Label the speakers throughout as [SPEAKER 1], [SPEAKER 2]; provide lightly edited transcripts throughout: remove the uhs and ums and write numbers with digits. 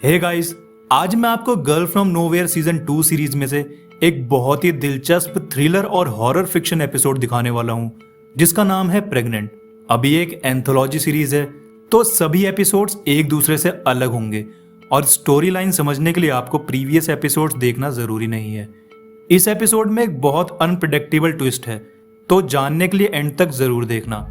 [SPEAKER 1] Hey guys, आज मैं आपको girl from nowhere season 2 series में से एक बहुत ही दिलचस्प थ्रिलर और हॉरर फिक्शन एपिसोड दिखाने वाला हूं जिसका नाम है प्रेग्नेंट। अभी एक एंथोलॉजी सीरीज है तो सभी एपिसोड्स एक दूसरे से अलग होंगे और स्टोरी लाइन समझने के लिए आपको प्रीवियस एपिसोड्स देखना जरूरी नहीं है। इस एपिसोड में एक बहुत अनप्रिडिक्टेबल ट्विस्ट है तो जानने के लिए एंड तक जरूर देखना।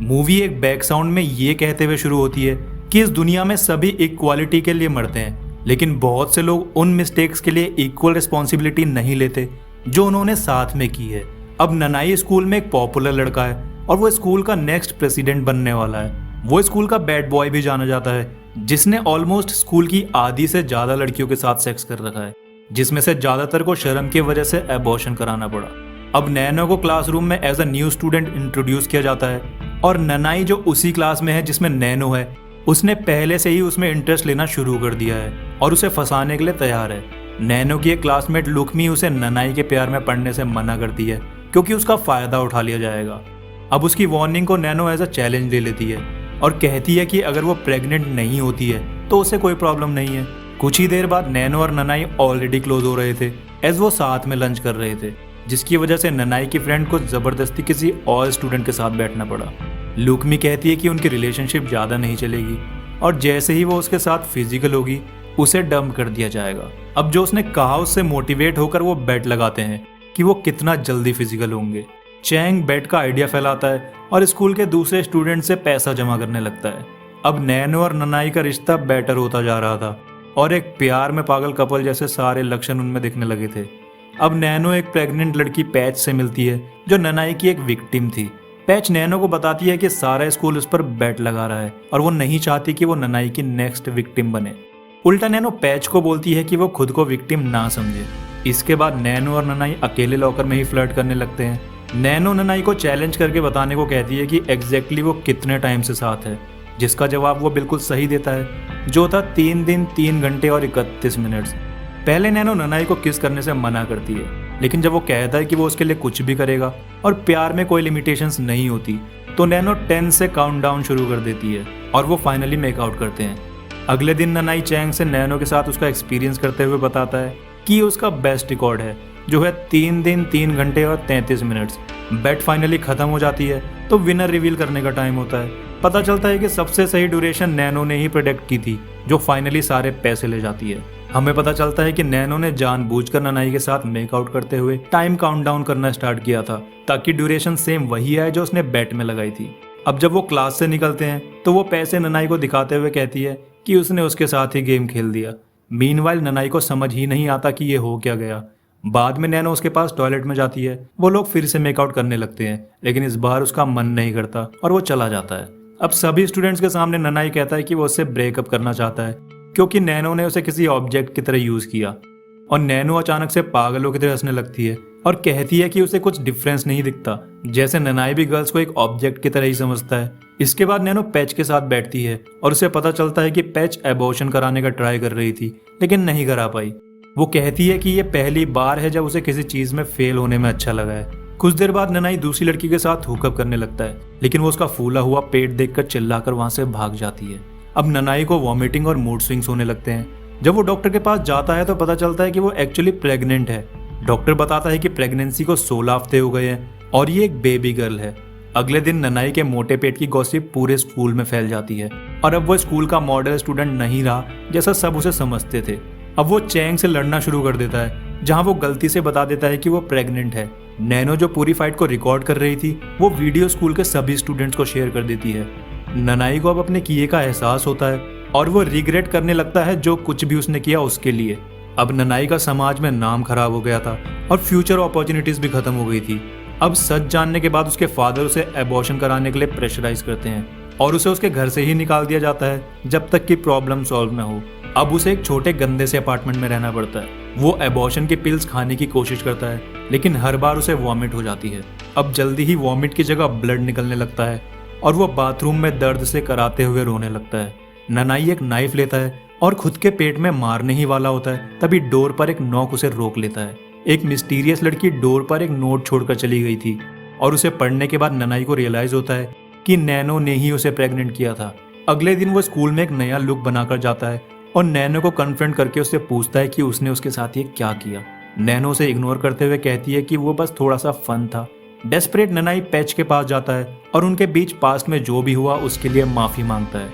[SPEAKER 1] मूवी एक बैक साउंड में ये कहते हुए शुरू होती है कि इस दुनिया में सभी इक्वालिटी के लिए मरते हैं, लेकिन बहुत से लोग उन मिस्टेक्स के लिए इक्वल रिस्पॉन्सिबिलिटी नहीं लेते जो उन्होंने साथ में की है। अब ननाई स्कूल में एक पॉपुलर लड़का है और वो स्कूल का नेक्स्ट प्रेसिडेंट बनने वाला है। वो स्कूल का बैड बॉय भी जाना जाता है जिसने ऑलमोस्ट स्कूल की आधी से ज्यादा लड़कियों के साथ सेक्स कर रखा है, जिसमें से ज्यादातर को शर्म की वजह से एबॉर्शन कराना पड़ा। अब नैनो को क्लासरूम में as a new student introduce किया जाता है और ननाई जो उसी क्लास में है जिसमें नैनो है, उसने पहले से ही उसमें इंटरेस्ट लेना शुरू कर दिया है और उसे फंसाने के लिए तैयार है। नैनो की एक क्लासमेट लुकमी उसे ननाई के प्यार में पड़ने से मना करती है क्योंकि उसका फायदा उठा लिया जाएगा। अब उसकी वार्निंग को नैनो एज अ चैलेंज ले लेती है और कहती है कि अगर वो प्रेग्नेंट नहीं होती है तो उसे कोई प्रॉब्लम नहीं है। कुछ ही देर बाद नैनो और ननाई ऑलरेडी क्लोज हो रहे थे एज वो साथ में लंच कर रहे थे, जिसकी वजह से ननाई की फ्रेंड को जबरदस्ती किसी और स्टूडेंट के साथ बैठना पड़ा। लुकमी कहती है कि उनकी रिलेशनशिप ज़्यादा नहीं चलेगी और जैसे ही वो उसके साथ फिजिकल होगी उसे डंप कर दिया जाएगा। अब जो उसने कहा उससे मोटिवेट होकर वो बेट लगाते हैं कि वो कितना जल्दी फिजिकल होंगे। चैंग बेट का आइडिया फैलाता है और स्कूल के दूसरे स्टूडेंट से पैसा जमा करने लगता है। अब नैनो और ननाई का रिश्ता बेटर होता जा रहा था और एक प्यार में पागल कपल जैसे सारे लक्षण उनमें दिखने लगे थे। अब नैनो एक प्रेग्नेंट लड़की पैच से मिलती है जो ननाई की एक विक्टिम थी। पैच नैनो को बताती है कि सारा स्कूल उस पर बेट लगा रहा है और वो नहीं चाहती कि वो ननाई की नेक्स्ट विक्टिम बने। उल्टा नैनो पैच को बोलती है कि वो खुद को विक्टिम ना समझे। इसके बाद नैनो और ननाई अकेले लॉकर में ही फ्लर्ट करने लगते हैं। नैनो ननाई को चैलेंज करके बताने को कहती है कि एग्जैक्टली वो कितने टाइम से साथ है, जिसका जवाब वो बिल्कुल सही देता है, जो था 3 दिन 3 घंटे और 31 मिनट। पहले नैनो ननाई को किस करने से मना करती है, लेकिन जब वो कहता है कि वो उसके लिए कुछ भी करेगा और प्यार में कोई लिमिटेशंस नहीं होती, तो नैनो 10 से काउंट डाउन शुरू कर देती है और वो फाइनली मेकआउट करते हैं। अगले दिन ननाई चैंग से नैनो के साथ उसका एक्सपीरियंस करते हुए बताता है कि उसका बेस्ट रिकॉर्ड है, जो है 3 दिन 3 घंटे और 33 मिनट। बेट फाइनली खत्म हो जाती है तो विनर रिवील करने का टाइम होता है। पता चलता है कि सबसे सही ड्यूरेशन नैनो ने ही प्रेडिक्ट की थी, जो फाइनली सारे पैसे ले जाती है। हमें पता चलता है कि नैनो ने जानबूझकर ननाई के साथ मेकआउट करते हुए टाइम काउंटडाउन करना स्टार्ट किया था ताकि ड्यूरेशन सेम वही आए जो उसने बेट में लगाई थी। अब जब वो क्लास से निकलते हैं तो वो पैसे ननाई को दिखाते हुए कहती है कि उसने उसके साथ ही गेम खेल दिया। मीनवाइल ननाई को समझ ही नहीं आता कि ये हो क्या गया। बाद में नैनो उसके पास टॉयलेट में जाती है। वो लोग फिर से मेकआउट करने लगते हैं, लेकिन इस बार उसका मन नहीं करता और वो चला जाता है। अब सभी स्टूडेंट्स के सामने ननाई कहता है कि वो उससे ब्रेकअप करना चाहता है क्योंकि नैनो ने उसे किसी ऑब्जेक्ट की तरह यूज किया। और नैनो अचानक से पागलों की तरह हंसने लगती है और कहती है कि उसे कुछ डिफरेंस नहीं दिखता, जैसे ननाई भी गर्ल्स को एक ऑब्जेक्ट की तरह ही समझता है। इसके बाद नैनो पैच के साथ बैठती है और उसे पता चलता है कि पैच एबॉर्शन कराने का ट्राई कर रही थी लेकिन नहीं करा पाई। वो कहती है कि ये पहली बार है जब उसे किसी चीज में फेल होने में अच्छा लगा है। कुछ देर बाद ननाई दूसरी लड़की के साथ हुकअप करने लगता है, लेकिन वो उसका फूला हुआ पेट देखकर चिल्लाकर वहां से भाग जाती है। अब ननाई को वॉमिटिंग और मूड स्विंग्स होने लगते हैं। जब वो डॉक्टर के पास जाता है तो पता चलता है कि वो एक्चुअली प्रेग्नेंट है। डॉक्टर बताता है कि प्रेगनेंसी को 16 हफ्ते हो गए हैं और ये एक बेबी गर्ल है। अगले दिन ननाई के मोटे पेट की गॉसिप पूरे स्कूल में फैल जाती है और अब वो स्कूल का मॉडल स्टूडेंट नहीं रहा जैसा सब उसे समझते थे। अब वो चैंग से लड़ना शुरू कर देता है, जहां वो गलती से बता देता है कि वो प्रेग्नेंट है। नैनो जो पूरी फाइट को रिकॉर्ड कर रही थी वो वीडियो स्कूल के सभी स्टूडेंट्स को शेयर कर देती है। ननाई को अब अपने किए का एहसास होता है और वो रिग्रेट करने लगता है जो कुछ भी उसने किया उसके लिए। अब ननाई का समाज में नाम खराब हो गया था और फ्यूचर अपॉर्चुनिटीज भी खत्म हो गई थी। अब सच जानने के बाद उसके फादर उसे एबॉर्शन कराने के लिए प्रेशराइज करते हैं और उसे उसके घर से ही निकाल दिया जाता है जब तक कि प्रॉब्लम सॉल्व न हो। अब उसे एक छोटे गंदे से अपार्टमेंट में रहना पड़ता है। वो एबॉर्शन की पिल्स खाने की कोशिश करता है लेकिन हर बार उसे वॉमिट हो जाती है। अब जल्दी ही वॉमिट की जगह ब्लड निकलने लगता है और वो बाथरूम में दर्द से कराते हुए रोने लगता है। ननाई एक नाइफ लेता है और खुद के पेट में मारने ही वाला होता है, तभी डोर पर एक नॉक उसे रोक लेता है। एक मिस्टीरियस लड़की डोर पर एक नोट छोड़कर चली गई थी और उसे पढ़ने के बाद ननाई को रियलाइज होता है कि नैनो ने ही उसे प्रेग्नेंट किया था। अगले दिन वो स्कूल में एक नया लुक बनाकर जाता है और नैनो को कन्फ्रंट करके उससे पूछता है कि उसने उसके साथ ये क्या किया। नैनो उसे इग्नोर करते हुए कहती है कि वो बस थोड़ा सा फन था। डेस्परेट ननाई पैच के पास जाता है और उनके बीच पास्ट में जो भी हुआ उसके लिए माफ़ी मांगता है।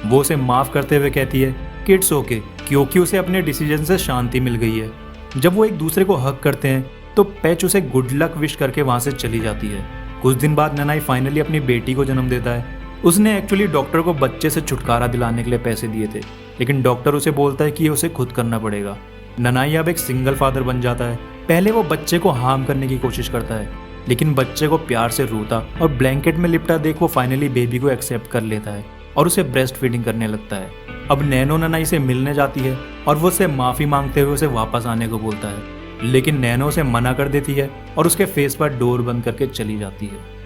[SPEAKER 1] वो उसे माफ़ करते हुए कहती है कि इट्स ओके, क्योंकि उसे अपने डिसीजन से शांति मिल गई है। जब वो एक दूसरे को हक करते हैं तो पैच उसे गुड लक विश करके वहाँ से चली जाती है। कुछ दिन बाद ननाई फाइनली अपनी बेटी को जन्म देता है। उसने एक्चुअली डॉक्टर को बच्चे से छुटकारा दिलाने के लिए पैसे दिए थे, लेकिन डॉक्टर उसे बोलता है कि ये उसे खुद करना पड़ेगा। ननाई अब एक सिंगल फादर बन जाता है। पहले वो बच्चे को हार्म करने की कोशिश करता है, लेकिन बच्चे को प्यार से रोता और ब्लैंकेट में लिपटा देख वो फाइनली बेबी को एक्सेप्ट कर लेता है और उसे ब्रेस्ट फीडिंग करने लगता है। अब नैनो ननाई से मिलने जाती है और वो उससे माफ़ी मांगते हुए उसे वापस आने को बोलता है, लेकिन नैनो उसे मना कर देती है और उसके फेस पर डोर बंद करके चली जाती है।